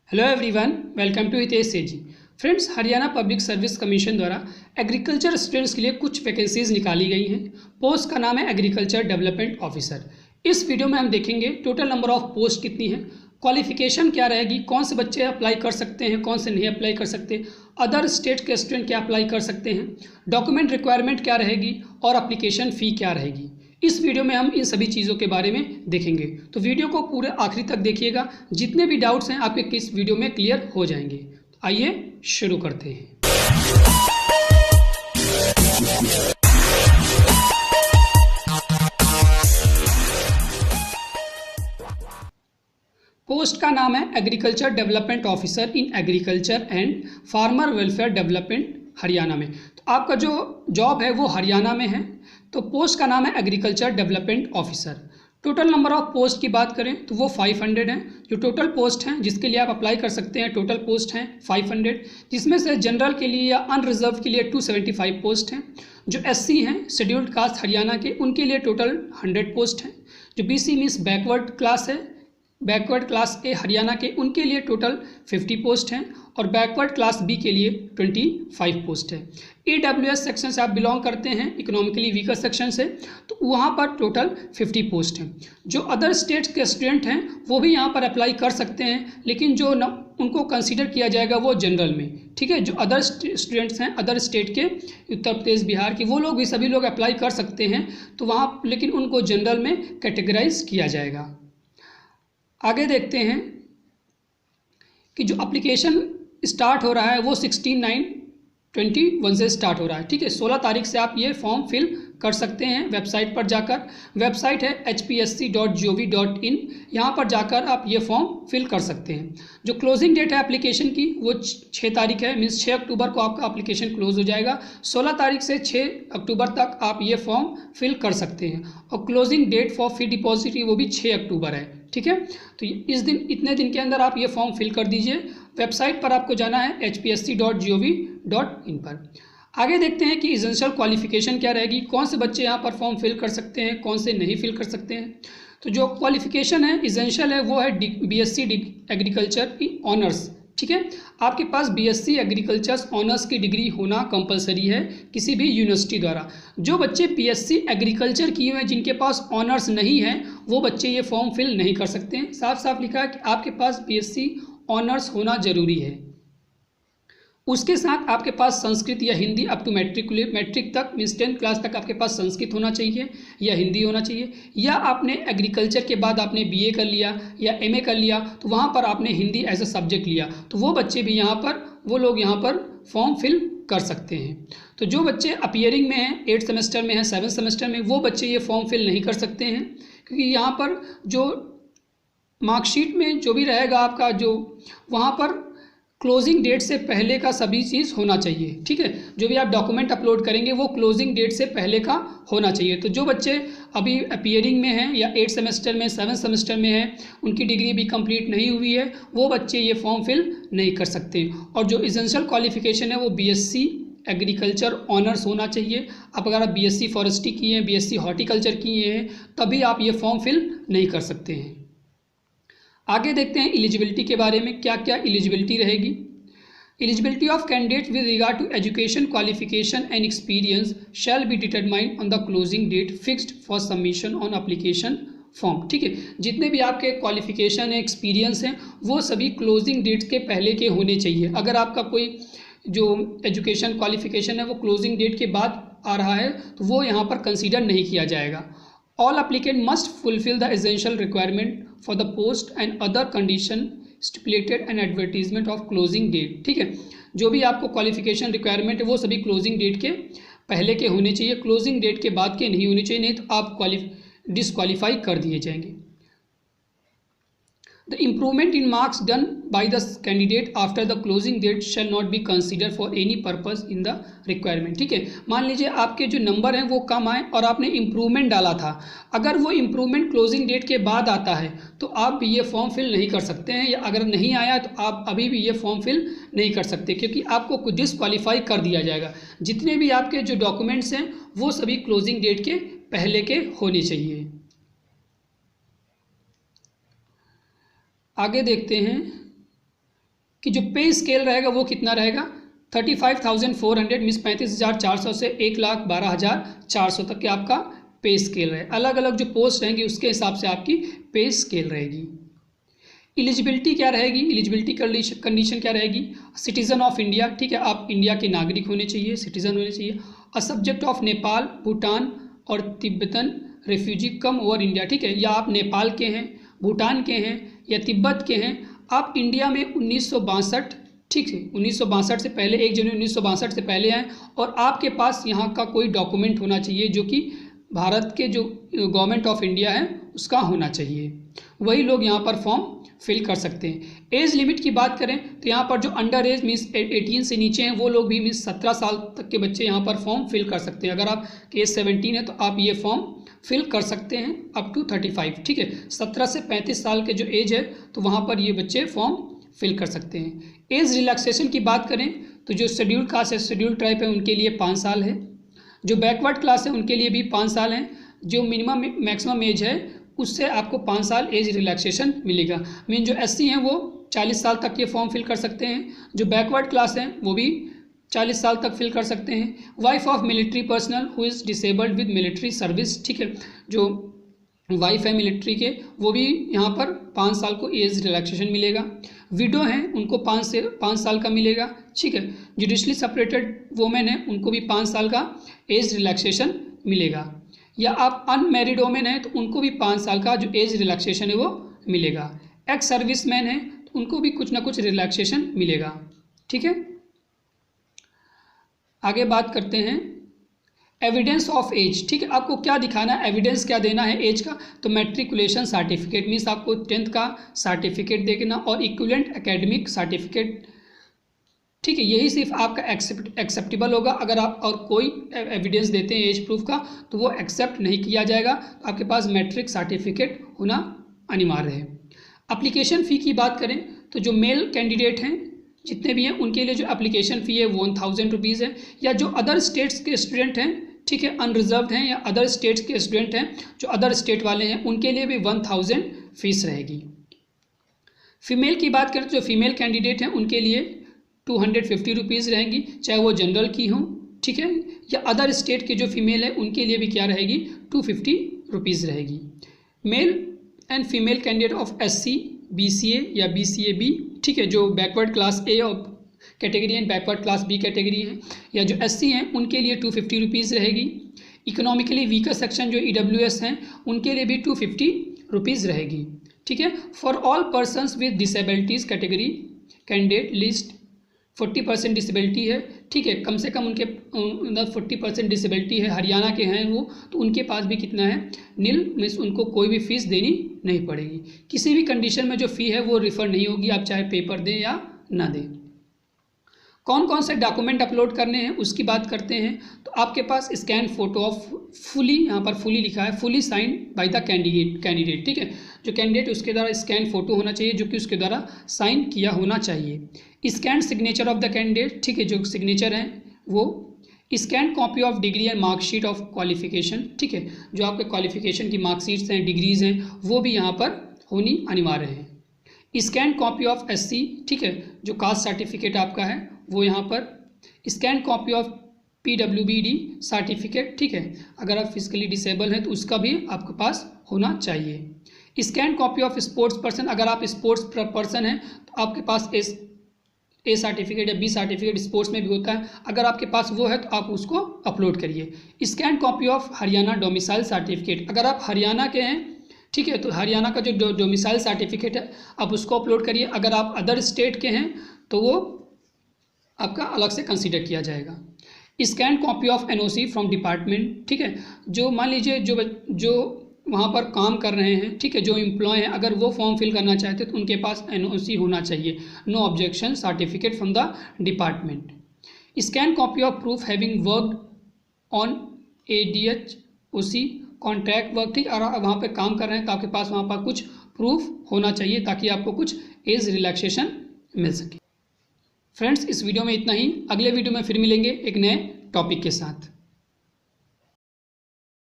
Hello everyone, welcome to Hitesh Seji. Friends, Haryana public service commission द्वारा agriculture students के लिए कुछ वैकेंसीज निकाली गई हैं। पोस्ट का नाम है एग्रीकल्चर डेवलपमेंट ऑफिसर। इस वीडियो में हम देखेंगे टोटल नंबर ऑफ पोस्ट कितनी है, क्वालिफिकेशन क्या रहेगी, कौन से बच्चे अप्लाई कर सकते हैं, कौन से नहीं अप्लाई कर सकते, अदर स्टेट के स्टूडेंट क्या अप्लाई कर सकते हैं, डॉक्यूमेंट रिक्वायरमेंट क्या रहेगी और अप्लीकेशन फ़ी क्या रहेगी। इस वीडियो में हम इन सभी चीज़ों के बारे में देखेंगे, तो वीडियो को पूरे आखिरी तक देखिएगा। जितने भी डाउट्स हैं आपके इस वीडियो में क्लियर हो जाएंगे। तो आइए शुरू करते हैं। पोस्ट का नाम है agriculture development officer in agriculture and farmer welfare development Haryana में। तो आपका जो जॉब है वो हरियाणा में है। तो पोस्ट का नाम है agriculture development officer. Total number of post की बात करें तो वो 500 हैं। जो टोटल पोस्ट हैं जिसके लिए आप अप्लाई कर सकते हैं, टोटल पोस्ट हैं 500, जिसमें से जनरल के लिए या अनरिजर्व के लिए 275 पोस्ट हैं। जो SC हैं, शेड्यूल्ड कास्ट हरियाणा के, उनके लिए टोटल 100 पोस्ट हैं। जो BC मीन्स बैकवर्ड क्लास है, बैकवर्ड क्लास ए हरियाणा के, उनके लिए टोटल 50 पोस्ट हैं और बैकवर्ड क्लास बी के लिए 25 पोस्ट है। EWS सेक्शन से आप बिलोंग करते हैं, इकोनॉमिकली वीकर सेक्शन से, तो वहाँ पर टोटल 50 पोस्ट हैं। जो अदर स्टेट्स के स्टूडेंट हैं वो भी यहाँ पर अप्लाई कर सकते हैं, लेकिन जो उनको कंसीडर किया जाएगा वो जनरल में, ठीक है। जो अदर स्टूडेंट्स हैं अदर स्टेट के, उत्तर प्रदेश, बिहार के, वो लोग भी, सभी लोग अप्लाई कर सकते हैं, तो वहाँ लेकिन उनको जनरल में कैटेगराइज किया जाएगा। आगे देखते हैं कि जो एप्लीकेशन स्टार्ट हो रहा है वो 16/9/21 से स्टार्ट हो रहा है, ठीक है। 16 तारीख से आप ये फॉर्म फिल कर सकते हैं वेबसाइट पर जाकर। वेबसाइट है hpsc.gov.in, यहाँ पर जाकर आप ये फॉर्म फिल कर सकते हैं। जो क्लोजिंग डेट है एप्लीकेशन की वो 6 तारीख है, मीन्स 6 अक्टूबर को आपका एप्लीकेशन क्लोज हो जाएगा। 16 तारीख से 6 अक्टूबर तक आप ये फॉर्म फिल कर सकते हैं और closing date for fee deposit वो भी 6 अक्टूबर है, ठीक है। तो इतने दिन के अंदर आप ये फॉर्म फिल कर दीजिए। वेबसाइट पर आपको जाना है hpsc.gov.in पर। आगे देखते हैं कि एसेंशियल क्वालिफिकेशन क्या रहेगी, कौन से बच्चे यहाँ पर फॉर्म फिल कर सकते हैं, कौन से नहीं फिल कर सकते हैं। तो जो क्वालिफिकेशन है एसेंशियल है वो है BSc एग्रीकल्चर ऑनर्स, ठीक है। आपके पास BSc एग्रीकल्चर ऑनर्स की डिग्री होना कंपलसरी है किसी भी यूनिवर्सिटी द्वारा। जो बच्चे BSc एग्रीकल्चर किए हुए हैं जिनके पास ऑनर्स नहीं है वो बच्चे ये फॉर्म फिल नहीं कर सकते हैं। साफ साफ लिखा है कि आपके पास BSc ऑनर्स होना जरूरी है। उसके साथ आपके पास संस्कृत या हिंदी अप टू मैट्रिक तक, मीन्स 10th क्लास तक आपके पास संस्कृत होना चाहिए या हिंदी होना चाहिए, या आपने एग्रीकल्चर के बाद आपने BA कर लिया या MA कर लिया तो वहाँ पर आपने हिंदी एज अ सब्जेक्ट लिया, तो वो बच्चे भी यहाँ पर, वो लोग यहाँ पर फॉर्म फिल कर सकते हैं। तो जो बच्चे अपीयरिंग में हैं, 8th सेमेस्टर में हैं, 7th सेमेस्टर में, वो बच्चे ये फॉर्म फिल नहीं कर सकते हैं, क्योंकि यहाँ पर जो मार्कशीट में जो भी रहेगा आपका, जो वहाँ पर क्लोजिंग डेट से पहले का सभी चीज़ होना चाहिए, ठीक है। जो भी आप डॉक्यूमेंट अपलोड करेंगे वो क्लोजिंग डेट से पहले का होना चाहिए। तो जो बच्चे अभी अपीयरिंग में हैं या 8th सेमेस्टर में, 7th सेमेस्टर में हैं, उनकी डिग्री भी कंप्लीट नहीं हुई है, वो बच्चे ये फॉर्म फिल नहीं कर सकते। और जो एसेंशियल क्वालिफिकेशन है वो BSc एग्रीकल्चर ऑनर्स होना चाहिए। अब अगर आप BSc फॉरेस्ट्री किए हैं, BSc हॉर्टिकल्चर किए हैं, तभी आप ये फॉर्म फिल नहीं कर सकते हैं। आगे देखते हैं एलिजिबिलिटी के बारे में, क्या क्या एलिजिबिलिटी रहेगी। Eligibility of candidate with regard to education, qualification and experience shall be determined on the closing date fixed for submission on application form, ठीक है। जितने भी आपके क्वालिफिकेशन है, एक्सपीरियंस हैं, वो सभी क्लोजिंग डेट के पहले के होने चाहिए। अगर आपका कोई जो एजुकेशन क्वालिफिकेशन है वो क्लोजिंग डेट के बाद आ रहा है तो वो यहाँ पर कंसीडर नहीं किया जाएगा। All applicant must fulfill the essential requirement for the post and other condition stipulated and advertisement of closing date, ठीक है। जो भी आपको क्वालिफिकेशन रिक्वायरमेंट है वो सभी क्लोजिंग डेट के पहले के होने चाहिए, क्लोजिंग डेट के बाद के नहीं होने चाहिए, नहीं तो आप डिस्क्वालीफाई कर दिए जाएंगे। The improvement in marks done by the candidate after the closing date shall not be considered for any purpose in the requirement, ठीक है। मान लीजिए आपके जो नंबर हैं वो कम आए और आपने इम्प्रूवमेंट डाला था, अगर वो इम्प्रूवमेंट क्लोजिंग डेट के बाद आता है तो आप भी ये फॉर्म फिल नहीं कर सकते हैं, या अगर नहीं आया तो आप अभी भी ये फॉर्म फिल नहीं कर सकते, क्योंकि आपको डिस्क्वालीफाई कर दिया जाएगा। जितने भी आपके जो डॉक्यूमेंट्स हैं वो सभी क्लोजिंग डेट के पहले के होने चाहिए। आगे देखते हैं कि जो पे स्केल रहेगा वो कितना रहेगा 35,400 मीन्स 35,400 से 1,12,400 तक के आपका पे स्केल रहे। अलग अलग जो पोस्ट रहेंगी उसके हिसाब से आपकी पे स्केल रहेगी। एलिजिबिलिटी क्या रहेगी, एलिजिबिलिटी कंडीशन क्या रहेगी, सिटीजन ऑफ इंडिया, ठीक है, आप इंडिया के नागरिक होने चाहिए, सिटीजन होने चाहिए। A subject of Nepal, Bhutan और Tibetan refugee come over India, ठीक है, या आप नेपाल के हैं, भूटान के हैं या तिब्बत के हैं, आप इंडिया में 1962, ठीक है, 1962 से पहले 1 जनवरी 1962 से पहले आए और आपके पास यहाँ का कोई डॉक्यूमेंट होना चाहिए जो कि भारत के जो गवर्नमेंट ऑफ इंडिया है उसका होना चाहिए, वही लोग यहाँ पर फॉर्म फिल कर सकते हैं। एज लिमिट की बात करें तो यहाँ पर जो अंडर एज मीन्स 18 से नीचे हैं वो लोग भी मीन्स 17 साल तक के बच्चे यहाँ पर फॉर्म फिल कर सकते हैं। अगर आप एज 17 है तो आप ये फॉर्म फिल कर सकते हैं अप टू 35, ठीक है, 17 से 35 साल के जो एज है तो वहाँ पर ये बच्चे फॉर्म फिल कर सकते हैं। एज रिलैक्सेशन की बात करें तो जो शेड्यूल्ड कास्ट है, शेड्यूल्ड ट्राइब है, उनके लिए 5 साल है, जो बैकवर्ड क्लास है उनके लिए भी 5 साल है, जो मिनिमम मैक्सिमम एज है उससे आपको 5 साल एज रिलैक्सेशन मिलेगा। मीन जो SC हैं वो 40 साल तक ये फॉर्म फिल कर सकते हैं, जो बैकवर्ड क्लास हैं वो भी 40 साल तक फिल कर सकते हैं। Wife of military personnel who is disabled with military service, ठीक है, जो वाइफ है मिलिट्री के वो भी यहाँ पर 5 साल को एज रिलैक्सेशन मिलेगा। विडो हैं उनको 5 साल का मिलेगा, ठीक है, जुडिशली सेपरेटेड वोमेन है उनको भी 5 साल का एज रिलैक्सेशन मिलेगा, या आप अनमैरिड वोमेन है तो उनको भी 5 साल का जो एज रिलैक्सेशन है वो मिलेगा। एक्स सर्विस मैन है तो उनको भी कुछ ना कुछ रिलैक्सेशन मिलेगा, ठीक है। आगे बात करते हैं एविडेंस ऑफ एज, ठीक है, आपको क्या दिखाना है, एविडेंस क्या देना है एज का, तो मैट्रिकुलेशन सर्टिफिकेट मीन्स आपको 10th का सर्टिफिकेट देना और इक्विवेलेंट एकेडमिक सर्टिफिकेट, ठीक है, यही सिर्फ आपका एक्सेप्टेबल होगा। अगर आप और कोई एविडेंस देते हैं एज प्रूफ का तो वो एक्सेप्ट नहीं किया जाएगा, तो आपके पास मैट्रिक सर्टिफिकेट होना अनिवार्य है। एप्लीकेशन फ़ी की बात करें तो जो मेल कैंडिडेट हैं जितने भी हैं उनके लिए जो एप्लीकेशन फ़ी है वो 1000 रुपीज़ है, या जो अदर स्टेट्स के स्टूडेंट हैं, ठीक है, अनरिजर्व्ड हैं या अदर स्टेट्स के स्टूडेंट हैं जो अदर स्टेट वाले हैं उनके लिए भी 1000 फीस रहेगी। फीमेल की बात करें तो जो फीमेल कैंडिडेट हैं उनके लिए 250 रुपीज़ रहेंगी, चाहे वो जनरल की हों, ठीक है, या अदर स्टेट के जो फीमेल है उनके लिए भी क्या रहेगी 250 रुपीज़ रहेगी। Male and female candidate of SC, BCA या BCA-B, ठीक है, जो बैकवर्ड क्लास A और category and backward class B category है, या जो SC हैं उनके लिए 250 रुपीज़ रहेगी। इकोनॉमिकली वीकर सेक्शन जो EWS हैं उनके लिए भी 250 रुपीज़ रहेगी, ठीक है। For all persons with disabilities category candidate list 40% disability है, ठीक है, कम से कम उनके 40% डिसेबिलिटी है, हरियाणा के हैं वो, तो उनके पास भी कितना है नील, मीन्स उनको कोई भी फीस देनी नहीं पड़ेगी। किसी भी कंडीशन में जो फ़ी है वो रिफंड नहीं होगी, आप चाहे पेपर दें या ना दें। कौन कौन से डॉक्यूमेंट अपलोड करने हैं उसकी बात करते हैं, तो आपके पास स्कैन फोटो ऑफ फुली, यहाँ पर फुली लिखा है, fully signed by the candidate, ठीक है, जो कैंडिडेट उसके द्वारा स्कैन फोटो होना चाहिए जो कि उसके द्वारा साइन किया होना चाहिए। Scan signature of the candidate, ठीक है, जो सिग्नेचर हैं वो। Scan copy of degree and marksheet of qualification, ठीक है, जो आपके क्वालिफिकेशन की मार्कशीट्स हैं, डिग्रीज हैं, वो भी यहाँ पर होनी अनिवार्य है। स्कैन कॉपी ऑफ SC, ठीक है, जो कास्ट सर्टिफिकेट आपका है वो यहाँ पर। Scan copy of PWBD certificate, ठीक है, अगर आप फिजिकली डिसेबल हैं तो उसका भी आपके पास होना चाहिए। Scan copy of sports person, अगर आप स्पोर्ट्स पर्सन हैं तो आपके पास A सर्टिफिकेट या B सर्टिफिकेट स्पोर्ट्स में भी होता है, अगर आपके पास वो है तो आप उसको अपलोड करिए। Scan copy of Haryana domicile certificate, अगर आप हरियाणा के हैं, ठीक है, तो हरियाणा का जो डोमिसाइल सर्टिफिकेट है आप उसको अपलोड करिए। अगर आप अदर स्टेट के हैं तो वो आपका अलग से कंसीडर किया जाएगा। Scan copy of NOC from department, ठीक है, जो मान लीजिए जो वहाँ पर काम कर रहे हैं, ठीक है, जो एम्प्लॉय हैं, अगर वो फॉर्म फिल करना चाहते हैं तो उनके पास NOC होना चाहिए, no objection certificate from the department. Scan copy of proof having worked on ADHOC contract work, ठीक, और वहाँ पे काम कर रहे हैं तो आपके पास वहाँ पर कुछ प्रूफ होना चाहिए ताकि आपको कुछ एज रिलैक्सेशन मिल सके। फ्रेंड्स, इस वीडियो में इतना ही, अगले वीडियो में फिर मिलेंगे एक नए टॉपिक के साथ।